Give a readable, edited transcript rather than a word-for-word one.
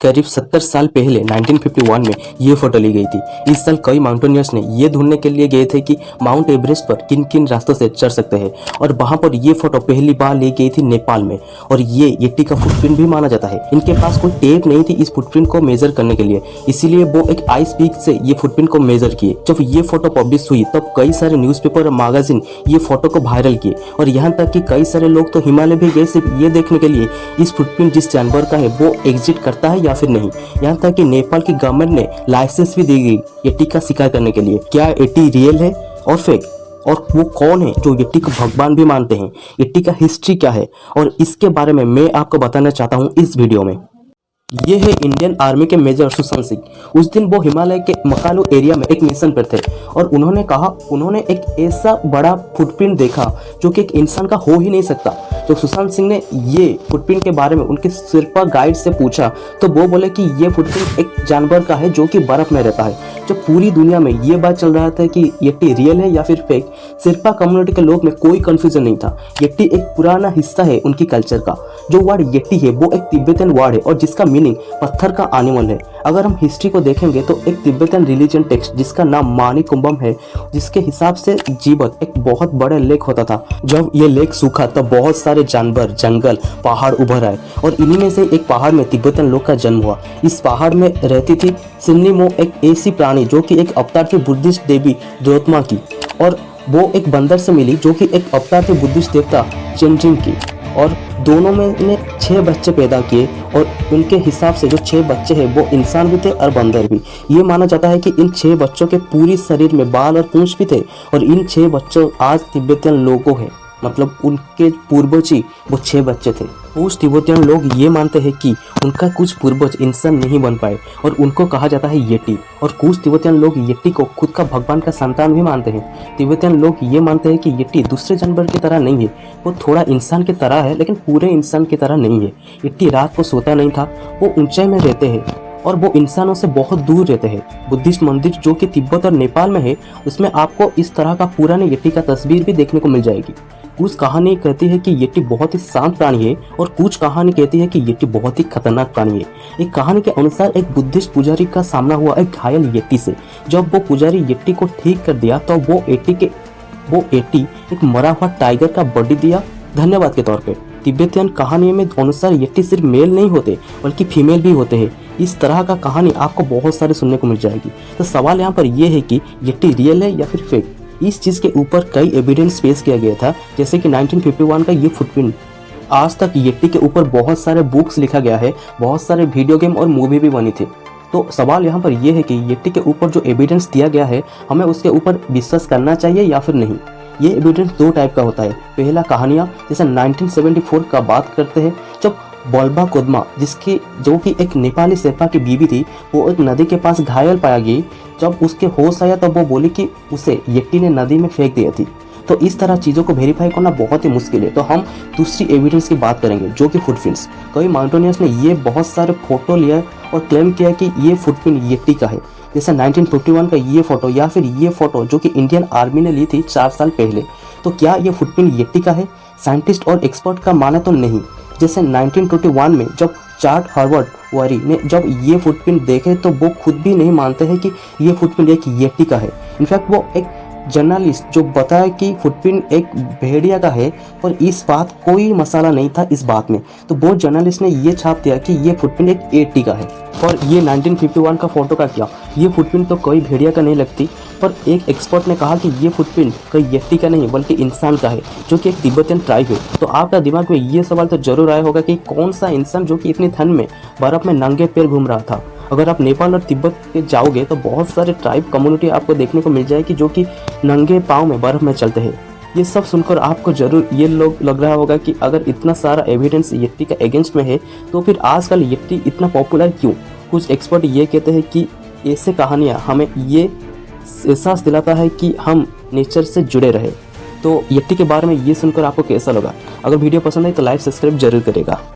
करीब 70 साल पहले 1951 में ये फोटो ली गई थी। इस साल कई माउंटेनियर्स ने ये ढूंढने के लिए गए थे कि माउंट एवरेस्ट पर किन किन रास्तों से चढ़ सकते हैं और वहां पर ये फोटो पहली बार ली गई थी नेपाल में। और ये येटी का फुटप्रिंट भी माना जाता है। इनके पास कोई टेप नहीं थी इस फुटप्रिंट को मेजर करने के लिए, इसीलिए वो एक आइस पीक से ये फुटप्रिंट को मेजर किए। जब ये फोटो पब्लिश हुई तब कई सारे न्यूज़पेपर और मैगजीन ये फोटो को वायरल किए और यहाँ तक कि कई सारे लोग तो हिमालय भी गए सिर्फ ये देखने के लिए इस फुटप्रिंट जिस जानवर का है वो एग्जिट करता है या फिर नहीं। यहाँ तक कि नेपाल की गवर्नमेंट ने लाइसेंस भी दी गई येटी का शिकार करने के लिए। क्या येटी रियल है और फेक, और वो कौन है जो येटी को भगवान भी मानते हैं, येटी का हिस्ट्री क्या है, और इसके बारे में मैं आपको बताना चाहता हूँ इस वीडियो में। ये है इंडियन आर्मी के मेजर सुशांत सिंह। उस दिन वो हिमालय के मकालू एरिया में एक मिशन पर थे और उन्होंने कहा उन्होंने एक ऐसा बड़ा फुटप्रिंट देखा जो कि एक इंसान का हो ही नहीं सकता। तो सुशांत सिंह ने ये फुटप्रिंट के बारे में उनके सिरपा गाइड से पूछा तो वो बोले कि ये फुटप्रिंट एक जानवर का है जो कि बर्फ में रहता है। जब पूरी दुनिया में ये बात चल रहा था कि येटी रियल है या फिर फेक, सिरपा कम्युनिटी के लोग में कोई कंफ्यूजन नहीं था। येटी एक पुराना हिस्सा है उनकी कल्चर का। जो वर्ड येटी है वो एक तिब्बतन वर्ड है और जिसका मीनिंग पत्थर का एनिमल है। अगर हम हिस्ट्री को देखेंगे तो एक तिब्बतन रिलीजन टेक्स्ट जिसका नाम मानी कुंभम है, जिसके हिसाब से जीवत एक बहुत बड़ा लेक होता था। जब ये लेक सूखा तब बहुत सारे जानवर, जंगल, पहाड़ उभर आए और इन्हीं में से एक पहाड़ में तिब्बतन लोग का जन्म हुआ। इस पहाड़ में रहती थी सिन्नीमो, एक ऐसी प्राणी जो कि एक अवतार थी बुद्धिस्ट देवी द्रोतमा की, और वो एक बंदर से मिली जो कि एक अवतार थे बुद्धिस्ट देवता चेंजिंग की। और दोनों में ने 6 बच्चे पैदा किए और उनके हिसाब से जो 6 बच्चे हैं वो इंसान भी थे और बंदर भी। ये माना जाता है कि इन 6 बच्चों के पूरी शरीर में बाल और पूंछ भी थे और इन 6 बच्चों आज तिब्बतियन लोगों हैं, मतलब उनके पूर्वज ही वो 6 बच्चे थे। कुछ तिब्बतियन लोग ये मानते हैं कि उनका कुछ पूर्वज इंसान नहीं बन पाए और उनको कहा जाता है येटी। और कुछ तिब्बतियन लोग येटी को खुद का भगवान का संतान भी मानते हैं। तिब्बतियन लोग ये मानते हैं कि येटी दूसरे जानवर की तरह नहीं है, वो थोड़ा इंसान की तरह है लेकिन पूरे इंसान की तरह नहीं है। येटी रात को सोता नहीं था, वो ऊंचाई में रहते हैं और वो इंसानों से बहुत दूर रहते हैं। बुद्धिस्ट मंदिर जो कि तिब्बत और नेपाल में है उसमें आपको इस तरह का पुराने येटी का तस्वीर भी देखने को मिल जाएगी। कुछ कहानी कहती है कि येटी बहुत ही शांत प्राणी है और कुछ कहानी कहती है कि येटी बहुत ही खतरनाक प्राणी है। एक कहानी के अनुसार एक बुद्धिस्ट पुजारी का सामना हुआ एक घायल येटी से। जब वो पुजारी येटी को ठीक कर दिया तो वो येटी एक मरा हुआ टाइगर का बॉडी दिया धन्यवाद के तौर पे। तिब्बतियन कहानी में अनुसार येटी सिर्फ मेल नहीं होते बल्कि फीमेल भी होते हैं। इस तरह का कहानी आपको बहुत सारे सुनने को मिल जाएगी। तो सवाल यहाँ पर यह है कि येटी रियल है या फिर फेक। इस चीज़ के ऊपर कई एविडेंस पेश किया गया था, जैसे कि 1951 का ये फुटप्रिंट। आज तक येटी के ऊपर बहुत सारे बुक्स लिखा गया है, बहुत सारे वीडियो गेम और मूवी भी बनी थी। तो सवाल यहाँ पर यह है कि येटी के ऊपर जो एविडेंस दिया गया है हमें उसके ऊपर विश्वास करना चाहिए या फिर नहीं। ये एविडेंस 2 टाइप का होता है। पहला कहानियाँ, जैसे 1974 का बात करते हैं जब बोल्बा कोदमा जो कि एक नेपाली शेर्पा की बीवी थी, वो एक नदी के पास घायल पाया गई। जब उसके होश आया तब वो बोली कि उसे येटी ने नदी में फेंक दिया थी। तो इस तरह चीज़ों को वेरीफाई करना बहुत ही मुश्किल है। तो हम दूसरी एविडेंस की बात करेंगे जो कि फुटप्रिंट्स। कई माउंटेनियर्स ने ये बहुत सारे फोटो लिया और क्लेम किया कि ये फुटप्रिंट येटी का है, जैसे 1951 का ये फोटो या फिर ये फोटो जो कि इंडियन आर्मी ने ली थी 4 साल पहले। तो क्या ये फुटप्रिंट येटी का है? साइंटिस्ट और एक्सपर्ट का माने तो नहीं। जैसे 1921 में जब चार्ट हार्वर्ड वारी ने जब ये फुटप्रिंट देखे तो वो खुद भी नहीं मानते हैं कि ये फुटप्रिंट एक येटी का है। इनफैक्ट वो एक जर्नलिस्ट जो बताया कि फुटप्रिंट एक भेड़िया का है, पर इस बात कोई मसाला नहीं था इस बात में। तो वो जर्नलिस्ट ने ये छाप दिया कि ये फुटप्रिंट एक येटी का है। और ये 1951 का फोटो का क्या, ये फुटप्रिंट तो कोई भेड़िया का नहीं लगती, पर एक एक्सपर्ट ने कहा कि ये फुटप्रिंट कोई येटी का नहीं बल्कि इंसान का है जो कि एक तिब्बतियन ट्राइब है। तो आपका दिमाग में ये सवाल तो जरूर आया होगा कि कौन सा इंसान जो कि इतनी ठंड में बर्फ में नंगे पैर घूम रहा था। अगर आप नेपाल और तिब्बत पे जाओगे तो बहुत सारे ट्राइब कम्युनिटी आपको देखने को मिल जाएगी जो कि नंगे पाँव में बर्फ में चलते हैं। ये सब सुनकर आपको जरूर ये लग रहा होगा कि अगर इतना सारा एविडेंस येटी का अगेंस्ट में है तो फिर आजकल येटी इतना पॉपुलर क्यों। कुछ एक्सपर्ट ये कहते हैं कि ऐसे कहानियाँ हमें ये एहसास दिलाता है कि हम नेचर से जुड़े रहे। तो येटी के बारे में ये सुनकर आपको कैसा लगा? अगर वीडियो पसंद है तो लाइक सब्सक्राइब जरूर करेगा।